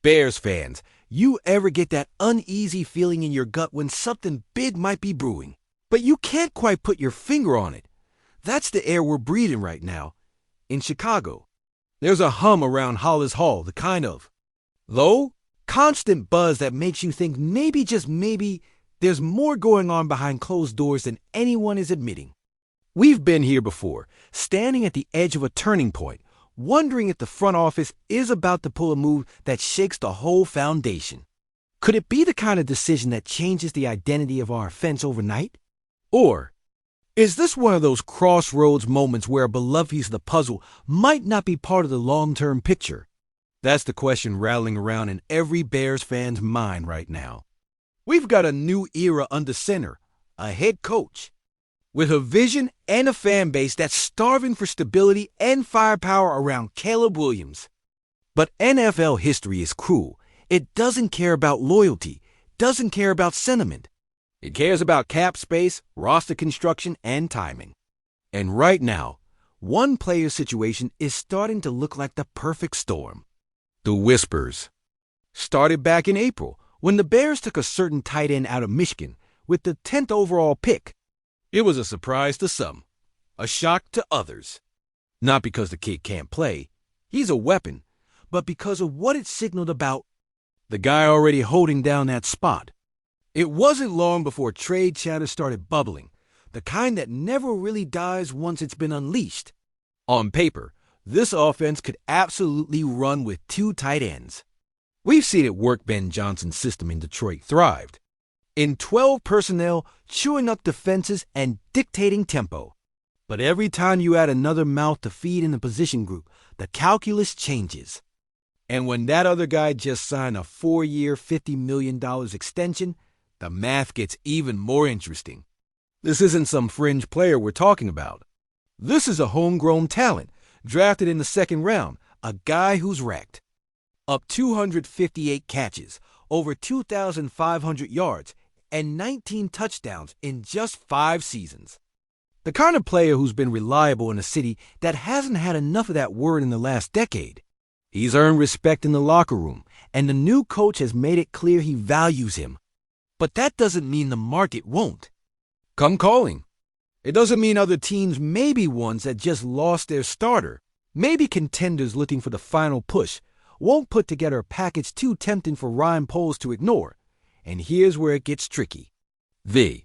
Bears fans, you ever get that uneasy feeling in your gut when something big might be brewing, but you can't quite put your finger on it? That's the air we're breathing right now in Chicago. There's a hum around Hollis Hall, the kind of low, constant buzz that makes you think maybe, just maybe, there's more going on behind closed doors than anyone is admitting. We've been here before, standing at the edge of a turning point, wondering if the front office is about to pull a move that shakes the whole foundation. Could it be the kind of decision that changes the identity of our offense overnight? Or is this one of those crossroads moments where a beloved piece of the puzzle might not be part of the long-term picture? That's the question rattling around in every Bears fan's mind right now. We've got a new era under center, a head coach, with a vision and a fan base that's starving for stability and firepower around Caleb Williams. But NFL history is cruel. It doesn't care about loyalty, doesn't care about sentiment. It cares about cap space, roster construction, and timing. And right now, one player situation is starting to look like the perfect storm. The whispers started back in April when the Bears took a certain tight end out of Michigan with the 10th overall pick. It was a surprise to some, a shock to others. Not because the kid can't play, he's a weapon, but because of what it signaled about the guy already holding down that spot. It wasn't long before trade chatter started bubbling, the kind that never really dies once it's been unleashed. On paper, this offense could absolutely run with two tight ends. We've seen it work. Ben Johnson's system in Detroit thrived in 12 personnel, chewing up defenses and dictating tempo. But every time you add another mouth to feed in the position group, the calculus changes. And when that other guy just signed a 4-year, $50 million extension, the math gets even more interesting. This isn't some fringe player we're talking about. This is a homegrown talent, drafted in the second round, a guy who's racked up 258 catches, over 2,500 yards, and 19 touchdowns in just 5 seasons. The kind of player who's been reliable in a city that hasn't had enough of that word in the last decade. He's earned respect in the locker room, and the new coach has made it clear he values him. But that doesn't mean the market won't come calling. It doesn't mean other teams, maybe ones that just lost their starter, maybe contenders looking for the final push, won't put together a package too tempting for Ryan Poles to ignore. And here's where it gets tricky. The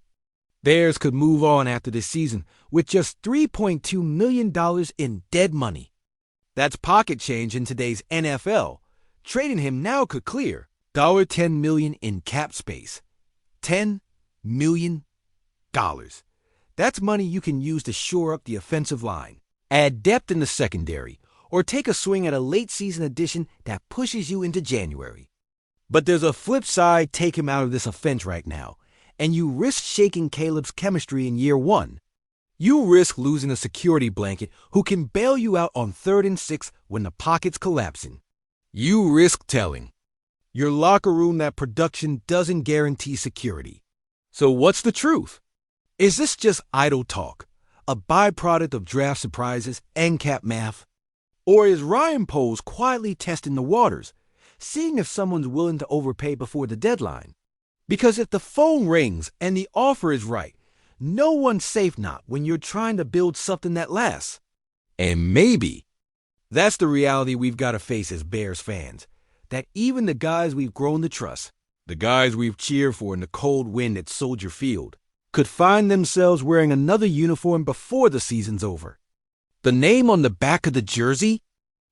Bears could move on after this season with just $3.2 million in dead money. That's pocket change in today's NFL. Trading him now could clear $10 million in cap space. $10 million. That's money you can use to shore up the offensive line, add depth in the secondary, or take a swing at a late-season addition that pushes you into January. But there's a flip side. Take him out of this offense right now, and you risk shaking Caleb's chemistry in year one. You risk losing a security blanket who can bail you out on 3rd and 6 when the pocket's collapsing. You risk telling your locker room that production doesn't guarantee security. So what's the truth? Is this just idle talk, a byproduct of draft surprises and cap math? Or is Ryan Poles quietly testing the waters, seeing if someone's willing to overpay before the deadline? Because if the phone rings and the offer is right, no one's safe not when you're trying to build something that lasts. And maybe that's the reality we've got to face as Bears fans, that even the guys we've grown to trust, the guys we've cheered for in the cold wind at Soldier Field, could find themselves wearing another uniform before the season's over. The name on the back of the jersey?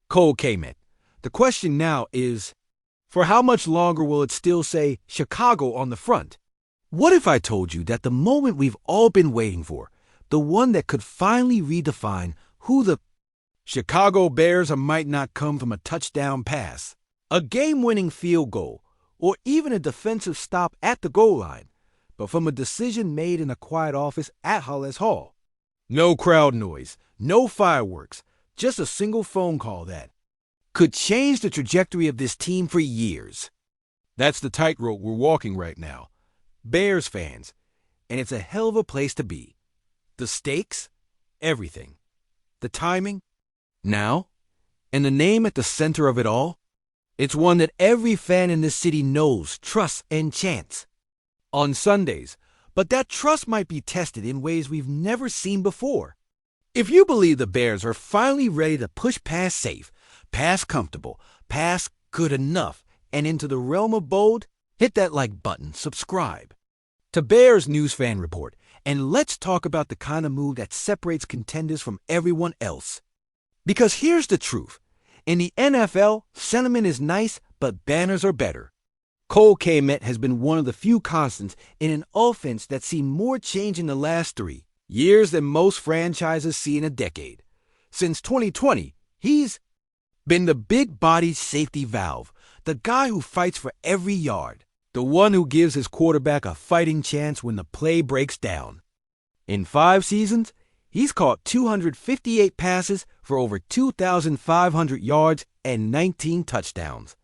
Kmet. The question now is, for how much longer will it still say Chicago on the front? What if I told you that the moment we've all been waiting for, the one that could finally redefine who the Chicago Bears are, might not come from a touchdown pass, a game-winning field goal, or even a defensive stop at the goal line, but from a decision made in a quiet office at Hollis Hall? No crowd noise, no fireworks, just a single phone call that could change the trajectory of this team for years. That's the tightrope we're walking right now, Bears fans, and it's a hell of a place to be. The stakes? Everything. The timing? Now? And the name at the center of it all? It's one that every fan in this city knows, trusts, and chants on Sundays, but that trust might be tested in ways we've never seen before. If you believe the Bears are finally ready to push past safe, past comfortable, past good enough, and into the realm of bold, hit that like button, subscribe to Bears News Fan Report, and let's talk about the kind of move that separates contenders from everyone else. Because here's the truth. In the NFL, sentiment is nice, but banners are better. Kmet has been one of the few constants in an offense that's seen more change in the last 3 years than most franchises see in a decade. Since 2020, he's been the big-bodied safety valve, the guy who fights for every yard, the one who gives his quarterback a fighting chance when the play breaks down. In 5 seasons, he's caught 258 passes for over 2,500 yards and 19 touchdowns.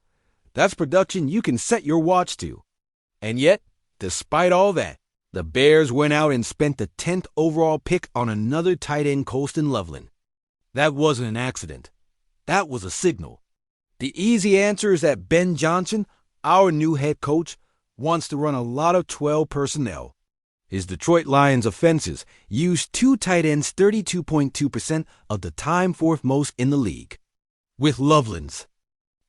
That's production you can set your watch to. And yet, despite all that, the Bears went out and spent the 10th overall pick on another tight end, Colston Loveland. That wasn't an accident. That was a signal. The easy answer is that Ben Johnson, our new head coach, wants to run a lot of 12 personnel. His Detroit Lions offenses used 2 tight ends 32.2% of the time, 4th most in the league. With Loveland's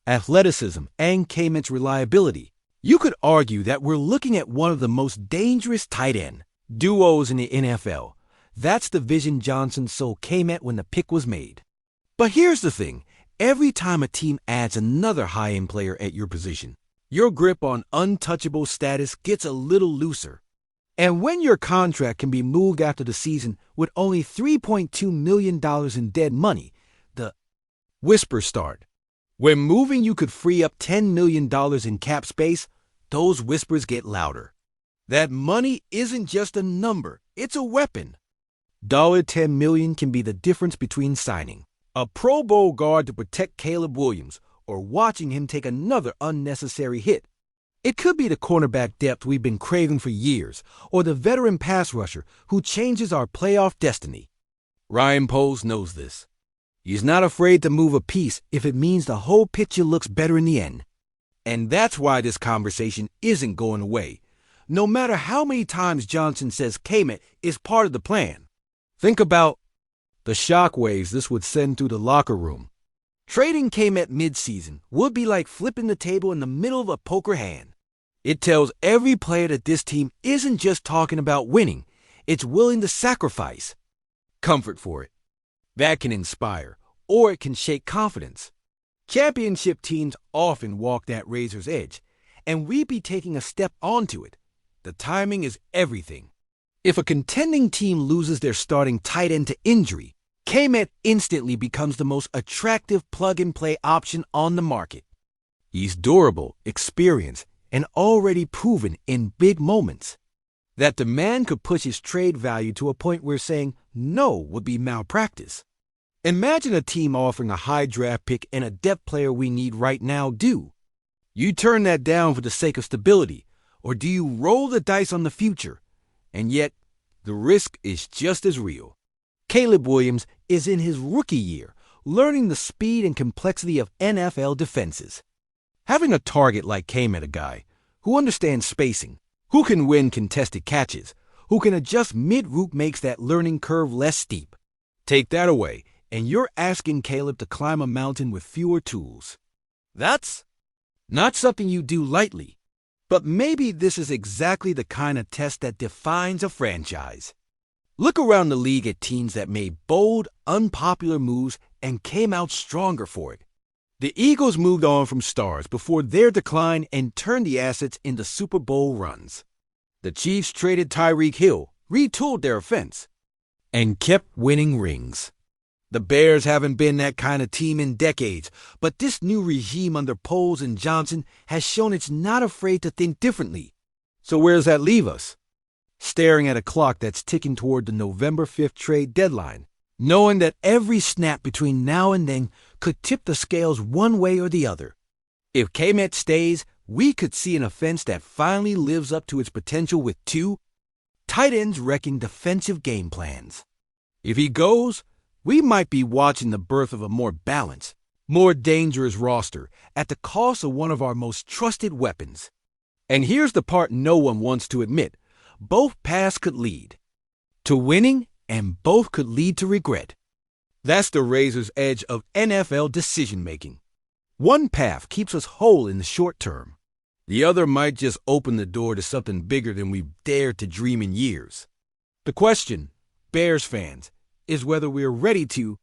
athleticism and Kmet's reliability, you could argue that we're looking at one of the most dangerous tight end duos in the NFL. That's the vision Johnson sold Kmet when the pick was made. But here's the thing. Every time a team adds another high-end player at your position, your grip on untouchable status gets a little looser. And when your contract can be moved after the season with only $3.2 million in dead money, the whispers start. When moving you could free up $10 million in cap space, those whispers get louder. That money isn't just a number, it's a weapon. $10 million can be the difference between signing a Pro Bowl guard to protect Caleb Williams or watching him take another unnecessary hit. It could be the cornerback depth we've been craving for years, or the veteran pass rusher who changes our playoff destiny. Ryan Poles knows this. He's not afraid to move a piece if it means the whole picture looks better in the end. And that's why this conversation isn't going away, no matter how many times Johnson says Kmet is part of the plan. Think about the shockwaves this would send through the locker room. Trading Kmet mid-season would be like flipping the table in the middle of a poker hand. It tells every player that this team isn't just talking about winning, it's willing to sacrifice comfort for it. That can inspire, or it can shake confidence. Championship teams often walk that razor's edge, and we'd be taking a step onto it. The timing is everything. If a contending team loses their starting tight end to injury, Kmet instantly becomes the most attractive plug-and-play option on the market. He's durable, experienced, and already proven in big moments. That demand could push his trade value to a point where saying no would be malpractice. Imagine a team offering a high draft pick and a depth player we need right now do. You turn that down for the sake of stability, or do you roll the dice on the future? And yet, the risk is just as real. Caleb Williams is in his rookie year, learning the speed and complexity of NFL defenses. Having a target like Kmet, a guy who understands spacing, who can win contested catches, who can adjust mid-route makes that learning curve less steep. Take that away, and you're asking Caleb to climb a mountain with fewer tools. That's not something you do lightly. But maybe this is exactly the kind of test that defines a franchise. Look around the league at teams that made bold, unpopular moves and came out stronger for it. The Eagles moved on from stars before their decline and turned the assets into Super Bowl runs. The Chiefs traded Tyreek Hill, retooled their offense, and kept winning rings. The Bears haven't been that kind of team in decades, but this new regime under Poles and Johnson has shown it's not afraid to think differently. So where does that leave us? Staring at a clock that's ticking toward the November 5th trade deadline, knowing that every snap between now and then could tip the scales one way or the other. If Kmet stays, we could see an offense that finally lives up to its potential with 2 tight ends wrecking defensive game plans. If he goes, we might be watching the birth of a more balanced, more dangerous roster at the cost of one of our most trusted weapons. And here's the part no one wants to admit. Both paths could lead to winning, and both could lead to regret. That's the razor's edge of NFL decision-making. One path keeps us whole in the short term. The other might just open the door to something bigger than we've dared to dream in years. The question, Bears fans, is whether we're ready to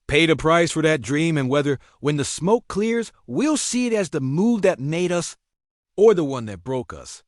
pay the price for that dream, and whether, when the smoke clears, we'll see it as the move that made us or the one that broke us.